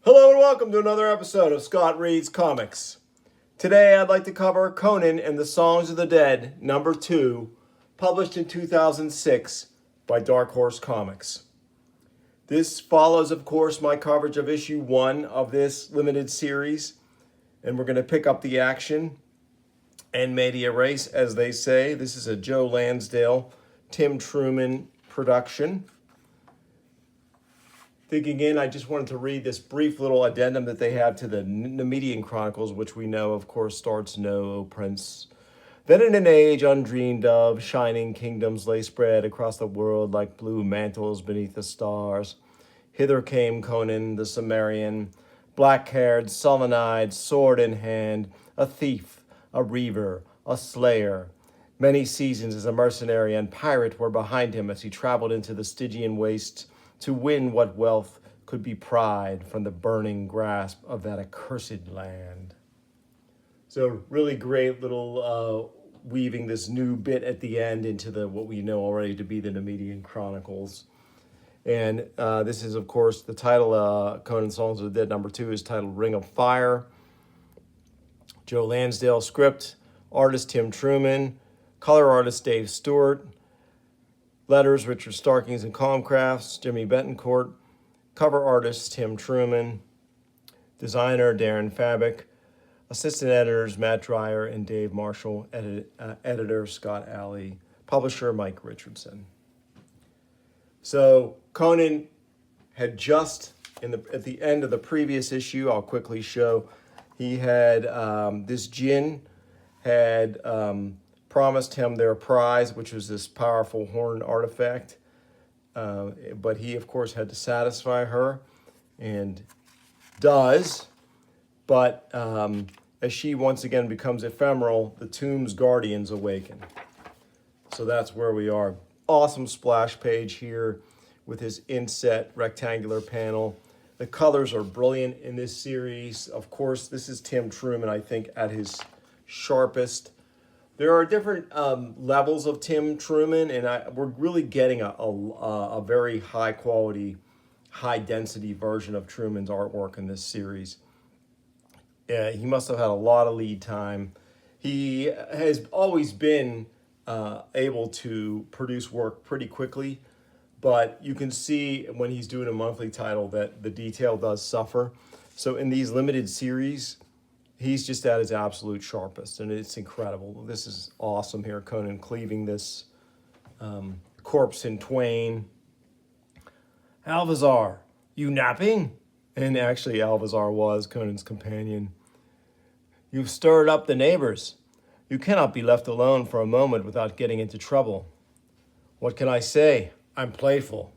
Hello and welcome to another episode of Scott Reads Comics. Today I'd like to cover Conan and the Songs of the Dead, number 2, published in 2006 by Dark Horse Comics. This follows, of course, my coverage of issue 1 of this limited series, and we're going to pick up the action and media race, as they say. This is a Joe Lansdale, Tim Truman production. Digging in, I just wanted to read this brief little addendum that they have to the Nemedian Chronicles, which we know, of course, starts, "Know, O Prince, then in an age undreamed of, shining kingdoms lay spread across the world like blue mantles beneath the stars. Hither came Conan the Cimmerian, black-haired, sullen-eyed, sword in hand, a thief, a reaver, a slayer. Many seasons as a mercenary and pirate were behind him as he traveled into the Stygian wastes to win what wealth could be pried from the burning grasp of that accursed land." So really great little weaving this new bit at the end into the what we know already to be the Nemedian Chronicles. And this is, of course, the title, Conan Songs of the Dead, number 2, is titled Ring of Fire. Joe Lansdale script, artist Tim Truman, color artist Dave Stewart, letters Richard Starkings and Column Crafts, Jimmy Betancourt, cover artist Tim Truman, designer Darren Fabick, assistant editors Matt Dreyer and Dave Marshall, editor Scott Alley, publisher Mike Richardson. So Conan had just, at the end of the previous issue, I'll quickly show, he had, this djinn had promised him their prize, which was this powerful horn artifact. But he, of course, had to satisfy her, and does. But as she once again becomes ephemeral, the tomb's guardians awaken. So that's where we are. Awesome splash page here with his inset rectangular panel. The colors are brilliant in this series. Of course, this is Tim Truman, I think, at his sharpest. There are different levels of Tim Truman, and we're really getting a very high quality, high density version of Truman's artwork in this series. He must have had a lot of lead time. He has always been able to produce work pretty quickly, but you can see when he's doing a monthly title that the detail does suffer. So in these limited series, he's just at his absolute sharpest, and it's incredible. This is awesome here. Conan cleaving this corpse in twain. "Alvazar, you napping?" And actually Alvazar was Conan's companion. "You've stirred up the neighbors. You cannot be left alone for a moment without getting into trouble." "What can I say? I'm playful."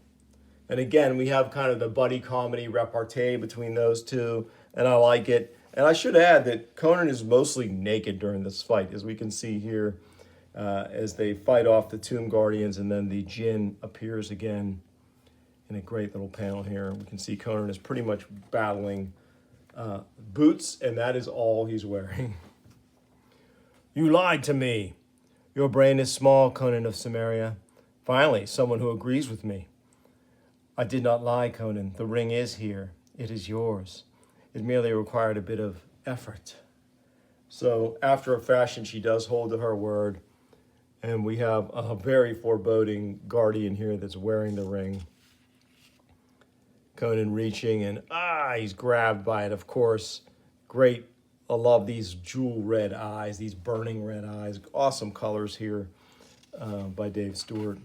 And again, we have kind of the buddy comedy repartee between those two, and I like it. And I should add that Conan is mostly naked during this fight, as we can see here, as they fight off the Tomb Guardians, and then the djinn appears again in a great little panel here. We can see Conan is pretty much battling boots, and that is all he's wearing. "You lied to me. Your brain is small, Conan of Cimmeria. Finally, someone who agrees with me." "I did not lie, Conan. The ring is here. It is yours. It merely required a bit of effort." So after a fashion, she does hold to her word. And we have a very foreboding guardian here that's wearing the ring. Conan reaching, and he's grabbed by it, of course. Great. I love these jewel red eyes, these burning red eyes. Awesome colors here by Dave Stewart.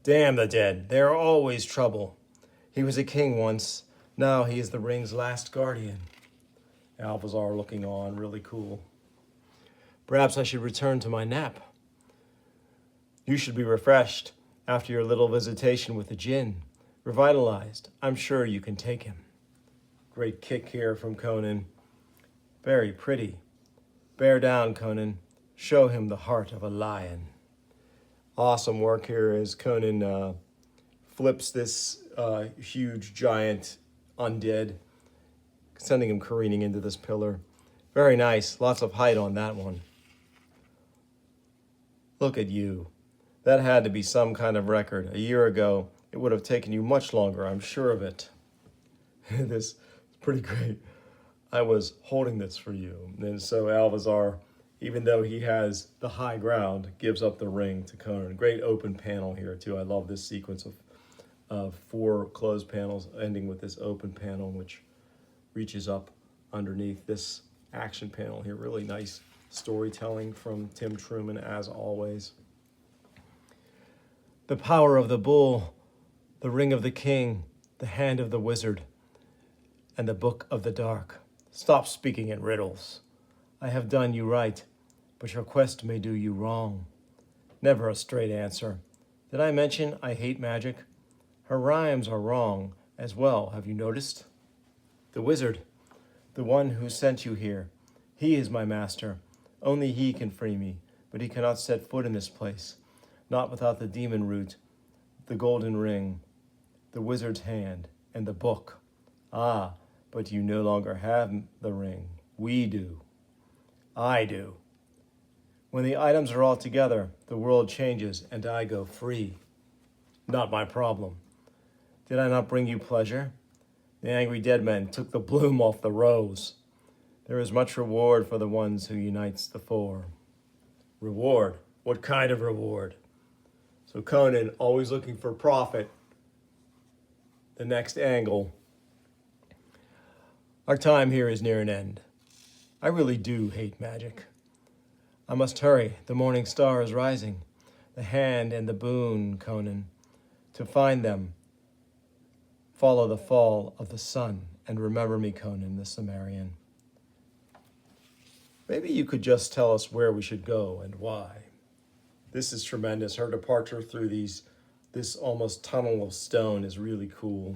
"Damn the dead. They are always trouble. He was a king once. Now he is the ring's last guardian." Alvazar looking on, really cool. "Perhaps I should return to my nap." "You should be refreshed after your little visitation with the djinn. Revitalized. I'm sure you can take him." Great kick here from Conan. "Very pretty. Bear down, Conan. Show him the heart of a lion." Awesome work here as Conan flips this huge, giant undead, sending him careening into this pillar. Very nice. Lots of height on that one. Look at you. That had to be some kind of record. A year ago, it would have taken you much longer, I'm sure of it. This is pretty great. I was holding this for you. And so Alvazar, even though he has the high ground, gives up the ring to Conan. Great open panel here too. I love this sequence of four closed panels ending with this open panel, which reaches up underneath this action panel here. Really nice storytelling from Tim Truman, as always. The power of the bull, the ring of the king, the hand of the wizard, and the book of the dark. Stop speaking in riddles. I have done you right, but your quest may do you wrong. Never a straight answer. Did I mention I hate magic? Her rhymes are wrong as well, have you noticed? The wizard, the one who sent you here, he is my master. Only he can free me, but he cannot set foot in this place, not without the demon root, the golden ring, the wizard's hand, and the book. Ah, but you no longer have the ring. We do. I do. When the items are all together, the world changes and I go free. Not my problem. Did I not bring you pleasure? The angry dead men took the bloom off the rose. There is much reward for the ones who unites the four. Reward? What kind of reward? So Conan, always looking for profit. The next angle. Our time here is near an end. I really do hate magic. I must hurry. The morning star is rising. The hand and the boon, Conan. To find them, follow the fall of the sun, and remember me, Conan the Cimmerian. Maybe you could just tell us where we should go and why. This is tremendous. Her departure through this almost tunnel of stone is really cool.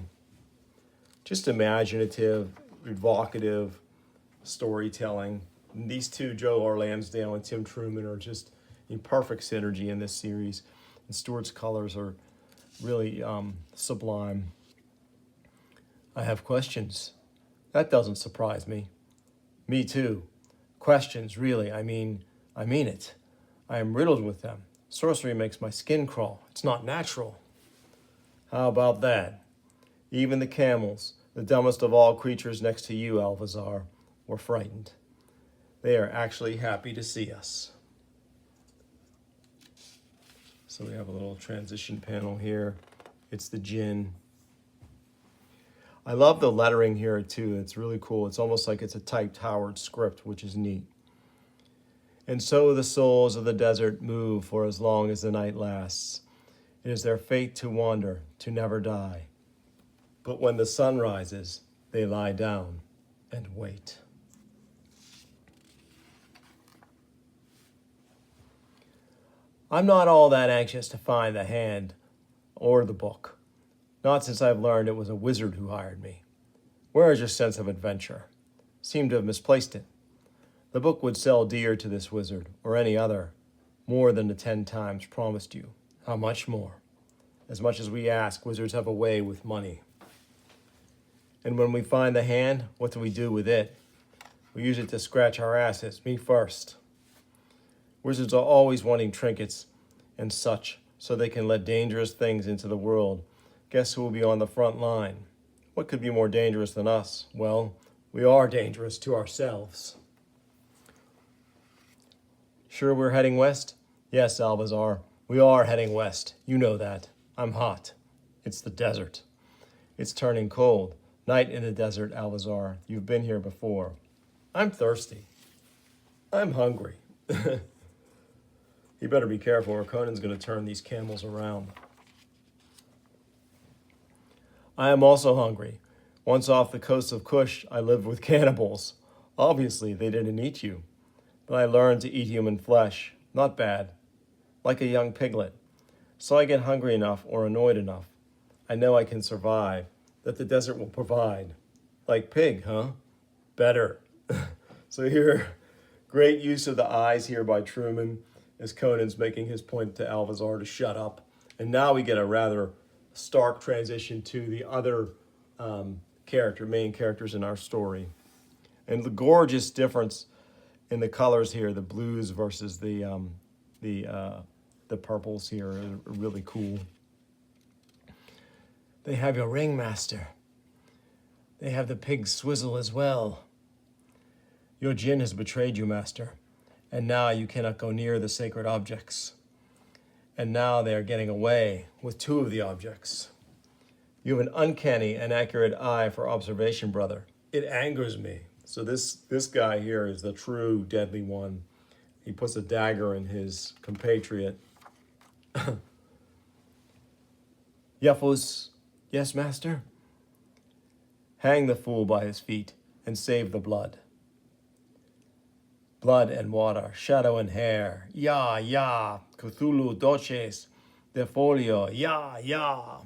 Just imaginative, evocative storytelling. And these two, Joe R. Lansdale and Tim Truman, are just in perfect synergy in this series. And Stuart's colors are really sublime. I have questions. That doesn't surprise me. Me too. Questions, really. I mean it. I am riddled with them. Sorcery makes my skin crawl. It's not natural. How about that? Even the camels, the dumbest of all creatures next to you, Alvazar, were frightened. They are actually happy to see us. So we have a little transition panel here. It's the djinn. I love the lettering here too. It's really cool. It's almost like it's a typed Howard script, which is neat. And so the souls of the desert move for as long as the night lasts. It is their fate to wander, to never die. But when the sun rises, they lie down and wait. I'm not all that anxious to find the hand or the book. Not since I've learned it was a wizard who hired me. Where is your sense of adventure? Seem to have misplaced it. The book would sell dear to this wizard, or any other, more than the 10 times promised you. How much more? As much as we ask, wizards have a way with money. And when we find the hand, what do we do with it? We use it to scratch our asses, me first. Wizards are always wanting trinkets and such, so they can let dangerous things into the world. Guess who will be on the front line? What could be more dangerous than us? Well, we are dangerous to ourselves. Sure we're heading west? Yes, Alvazar, we are heading west. You know that. I'm hot. It's the desert. It's turning cold. Night in the desert, Alvazar. You've been here before. I'm thirsty. I'm hungry. You better be careful or Conan's going to turn these camels around. I am also hungry. Once off the coast of Kush, I lived with cannibals. Obviously, they didn't eat you. But I learned to eat human flesh. Not bad. Like a young piglet. So I get hungry enough or annoyed enough. I know I can survive, that the desert will provide. Like pig, huh? Better. So here, great use of the eyes here by Truman as Conan's making his point to Alvazar to shut up. And now we get a rather stark transition to the other main characters in our story. And the gorgeous difference in the colors here, the blues versus the purples here are really cool. They have your ring, master. They have the pig swizzle as well. Your jinn has betrayed you, master, and now you cannot go near the sacred objects. And now they are getting away with 2 of the objects. You have an uncanny and accurate eye for observation, brother. It angers me. So this guy here is the true deadly one. He puts a dagger in his compatriot. Yefus, yes, master? Hang the fool by his feet and save the blood. Blood and water, shadow and hair, ya, ya, Cthulhu doces, de folio, ya, ya.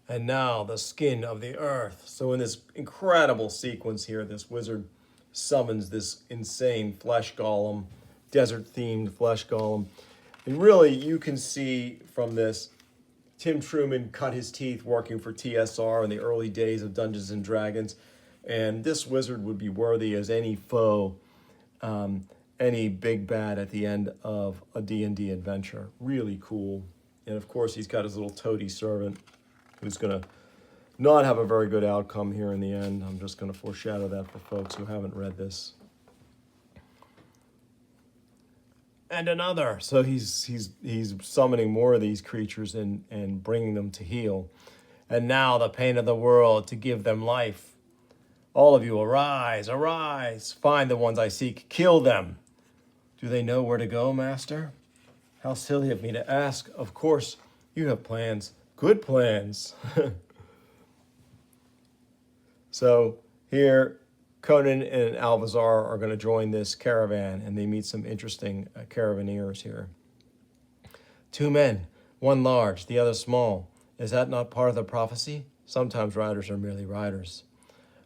And now the skin of the earth. So in this incredible sequence here, this wizard summons this insane flesh golem, desert-themed flesh golem. And really, you can see from this, Tim Truman cut his teeth working for TSR in the early days of Dungeons and Dragons. And this wizard would be worthy as any foe, any big bad at the end of a D&D adventure. Really cool. And of course, he's got his little toady servant who's going to not have a very good outcome here in the end. I'm just going to foreshadow that for folks who haven't read this. And another. So he's summoning more of these creatures and bringing them to heal. And now the pain of the world to give them life. All of you, arise, arise. Find the ones I seek. Kill them. Do they know where to go, master? How silly of me to ask. Of course, you have plans. Good plans. So here, Conan and Alvazar are going to join this caravan, and they meet some interesting caravaneers here. 2 men, one large, the other small. Is that not part of the prophecy? Sometimes riders are merely riders.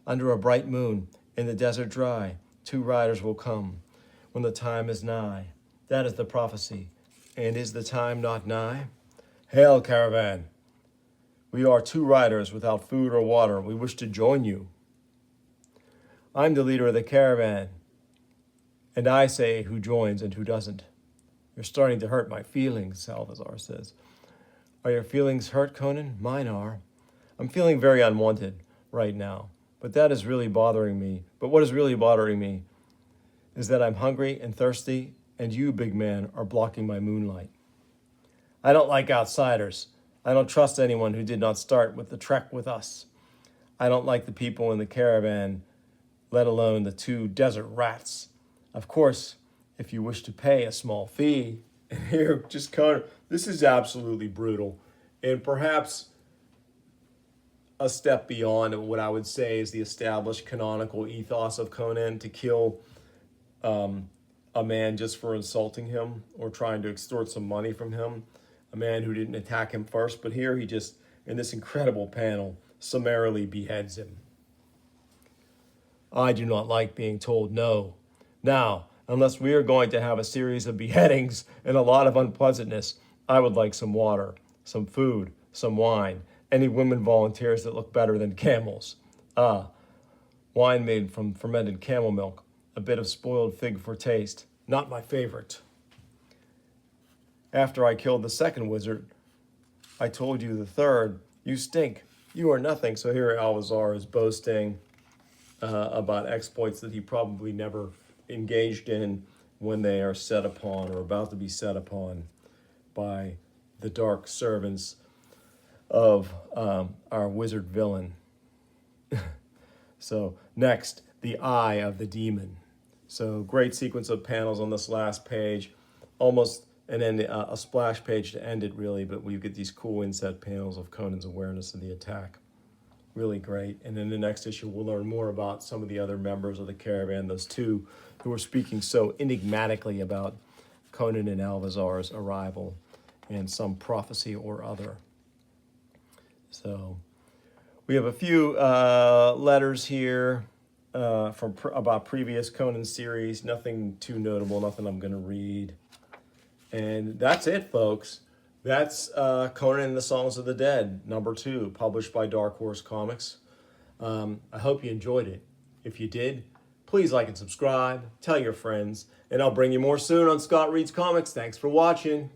Under a bright moon, in the desert dry, 2 riders will come, when the time is nigh. That is the prophecy. And is the time not nigh? Hail, caravan! We are 2 riders without food or water. We wish to join you. I'm the leader of the caravan, and I say who joins and who doesn't. You're starting to hurt my feelings, Salvazar says. Are your feelings hurt, Conan? Mine are. I'm feeling very unwanted right now. But that is really bothering me. But what is really bothering me is that I'm hungry and thirsty, and you, big man, are blocking my moonlight. I don't like outsiders. I don't trust anyone who did not start with the trek with us. I don't like the people in the caravan, let alone the 2 desert rats. Of course, if you wish to pay a small fee, and here, just Conan, this is absolutely brutal. And perhaps a step beyond what I would say is the established canonical ethos of Conan, to kill a man just for insulting him or trying to extort some money from him, a man who didn't attack him first. But here he just, in this incredible panel, summarily beheads him. I do not like being told no. Now, unless we are going to have a series of beheadings and a lot of unpleasantness, I would like some water, some food, some wine. Any women volunteers that look better than camels? Wine made from fermented camel milk, a bit of spoiled fig for taste. Not my favorite. After I killed the second wizard, I told you the third, you stink. You are nothing. So here Alvazar is boasting about exploits that he probably never engaged in when they are set upon or about to be set upon by the dark servants of our wizard villain. So next, the eye of the demon. So great sequence of panels on this last page, almost and then a splash page to end it really, but we get these cool inset panels of Conan's awareness of the attack. Really great. And in the next issue, we'll learn more about some of the other members of the caravan, those 2 who were speaking so enigmatically about Conan and Alvazar's arrival and some prophecy or other. So we have a few letters here about previous Conan series. Nothing too notable, nothing I'm going to read. And that's it, folks. That's Conan and the Songs of the Dead, #2, published by Dark Horse Comics. I hope you enjoyed it. If you did, please like and subscribe, tell your friends, and I'll bring you more soon on Scott Reads Comics. Thanks for watching.